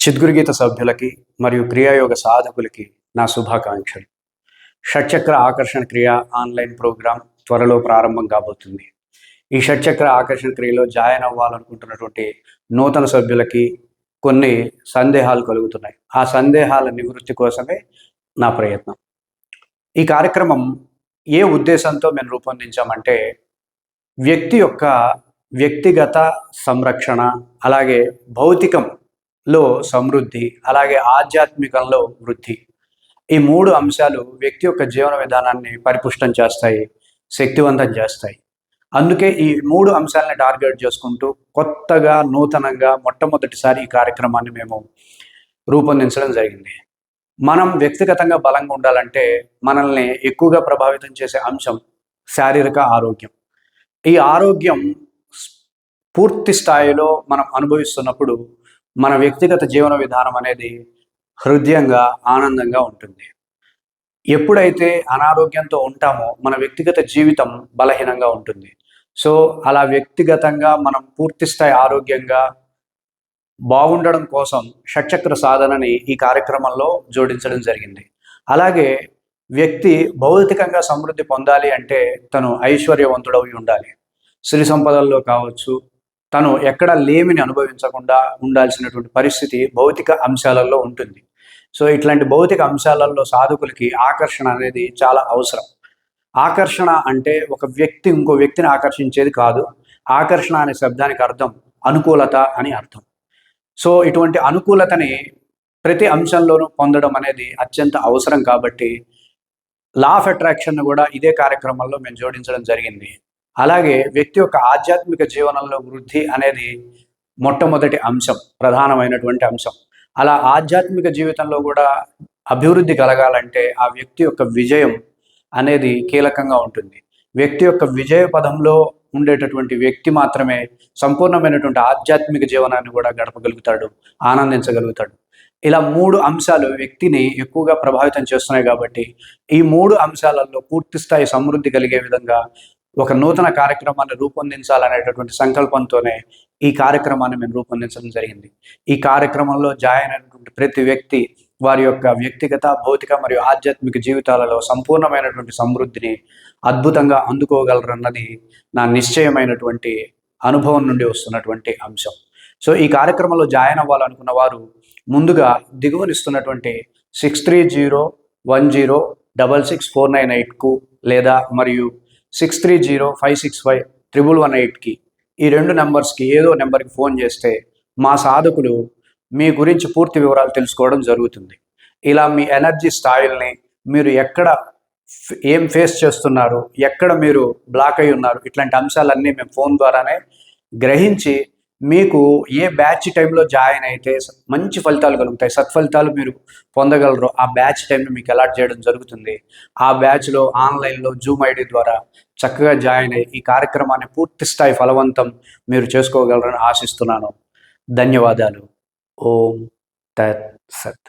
చిద్గురుగీత సభ్యులకి మరియు క్రియాయోగ సాధకులకి నా శుభాకాంక్షలు. షట్చక్ర ఆకర్షణ క్రియ ఆన్లైన్ ప్రోగ్రాం త్వరలో ప్రారంభం కాబోతుంది. ఈ షట్చక్ర ఆకర్షణ క్రియలో జాయిన్ అవ్వాలనుకుంటున్నటువంటి నూతన సభ్యులకి కొన్ని సందేహాలు కలుగుతున్నాయి. ఆ సందేహాల నివృత్తి కోసమే నా ప్రయత్నం. ఈ కార్యక్రమం ఏ ఉద్దేశంతో మేము రూపొందించామంటే, వ్యక్తి యొక్క వ్యక్తిగత సంరక్షణ, అలాగే భౌతికంలో సమృద్ధి, అలాగే ఆధ్యాత్మికంలో వృద్ధి, ఈ మూడు అంశాలు వ్యక్తి యొక్క జీవన విధానాన్ని పరిపుష్టం చేస్తాయి, శక్తివంతం చేస్తాయి. అందుకే ఈ మూడు అంశాలని టార్గెట్ చేసుకుంటూ కొత్తగా నూతనంగా మొట్టమొదటిసారి ఈ కార్యక్రమాన్ని మేము రూపొందించడం జరిగింది. మనం వ్యక్తిగతంగా బలంగా ఉండాలంటే మనల్ని ఎక్కువగా ప్రభావితం చేసే అంశం శారీరక ఆరోగ్యం. ఈ ఆరోగ్యం పూర్తి స్థాయిలో మనం అనుభవిస్తున్నప్పుడు మన వ్యక్తిగత జీవన విధానం అనేది హృదయంగా ఆనందంగా ఉంటుంది. ఎప్పుడైతే అనారోగ్యంతో ఉంటామో మన వ్యక్తిగత జీవితం బలహీనంగా ఉంటుంది. సో అలా వ్యక్తిగతంగా మనం పూర్తి స్థాయి ఆరోగ్యంగా బాగుండడం కోసం షట్చక్ర సాధనని ఈ కార్యక్రమంలో జోడించడం జరిగింది. అలాగే వ్యక్తి భౌతికంగా సమృద్ధి పొందాలి అంటే తను ఐశ్వర్యవంతుడై ఉండాలి. సిరి సంపదల్లో కావచ్చు, తను ఎక్కడ లేమిని అనుభవించకుండా ఉండాల్సినటువంటి పరిస్థితి భౌతిక అంశాలలో ఉంటుంది. సో ఇట్లాంటి భౌతిక అంశాలలో సాధకులకి ఆకర్షణ అనేది చాలా అవసరం. ఆకర్షణ అంటే ఒక వ్యక్తి ఇంకో వ్యక్తిని ఆకర్షించేది కాదు. ఆకర్షణ అనే శబ్దానికి అర్థం అనుకూలత అని అర్థం. సో ఇటువంటి అనుకూలతని ప్రతి అంశంలోనూ పొందడం అనేది అత్యంత అవసరం. కాబట్టి లా ఆఫ్ అట్రాక్షన్ కూడా ఇదే కార్యక్రమంలో మేము జోడించడం జరిగింది. అలాగే వ్యక్తి యొక్క ఆధ్యాత్మిక జీవనంలో వృద్ధి అనేది మొట్టమొదటి అంశం, ప్రధానమైనటువంటి అంశం. అలా ఆధ్యాత్మిక జీవితంలో కూడా అభివృద్ధి కలగాలంటే ఆ వ్యక్తి యొక్క విజయం అనేది కీలకంగా ఉంటుంది. వ్యక్తి యొక్క విజయ పదంలో ఉండేటటువంటి వ్యక్తి మాత్రమే సంపూర్ణమైనటువంటి ఆధ్యాత్మిక జీవనాన్ని కూడా గడపగలుగుతాడు, ఆనందించగలుగుతాడు. ఇలా మూడు అంశాలు వ్యక్తిని ఎక్కువగా ప్రభావితం చేస్తున్నాయి. కాబట్టి ఈ మూడు అంశాలలో పూర్తి స్థాయి సమృద్ధి కలిగే విధంగా ఒక నూతన కార్యక్రమాన్ని రూపొందించాలనేటటువంటి సంకల్పంతోనే ఈ కార్యక్రమాన్ని మేము రూపొందించడం జరిగింది. ఈ కార్యక్రమంలో జాయిన్ అయినటువంటి ప్రతి వ్యక్తి వారి యొక్క వ్యక్తిగత, భౌతిక మరియు ఆధ్యాత్మిక జీవితాలలో సంపూర్ణమైనటువంటి సమృద్ధిని అద్భుతంగా అందుకోగలరన్నది నా నిశ్చయమైనటువంటి అనుభవం నుండి వస్తున్నటువంటి అంశం. సో ఈ కార్యక్రమంలో జాయిన్ అవ్వాలనుకున్న వారు ముందుగా దిగువనిస్తున్నటువంటి 6301066498కు లేదా మరియు 6305651118కి ఈ రెండు నెంబర్స్కి ఏదో నెంబర్కి ఫోన్ చేస్తే మా సాధకులు మీ గురించి పూర్తి వివరాలు తెలుసుకోవడం జరుగుతుంది. ఇలా మీ ఎనర్జీ స్థాయిల్ని, మీరు ఎక్కడ ఏం ఫేస్ చేస్తున్నారు, ఎక్కడ మీరు బ్లాక్ అయి ఉన్నారు, ఇట్లాంటి అంశాలన్నీ మేము ఫోన్ ద్వారానే గ్రహించి మీకు ఏ బ్యాచ్ టైంలో జాయిన్ అయితే మంచి ఫలితాలు కలుగుతాయి, సత్ఫలితాలు మీరు పొందగలరు, ఆ బ్యాచ్ టైంని మీకు అలాట్ చేయడం జరుగుతుంది. ఆ బ్యాచ్లో ఆన్లైన్లో జూమ్ ఐడి ద్వారా చక్కగా జాయిన్ అయ్యి ఈ కార్యక్రమాన్ని పూర్తి స్థాయి ఫలవంతం మీరు చేసుకోగలరని ఆశిస్తున్నాను. ధన్యవాదాలు. ఓం తత్ సత్.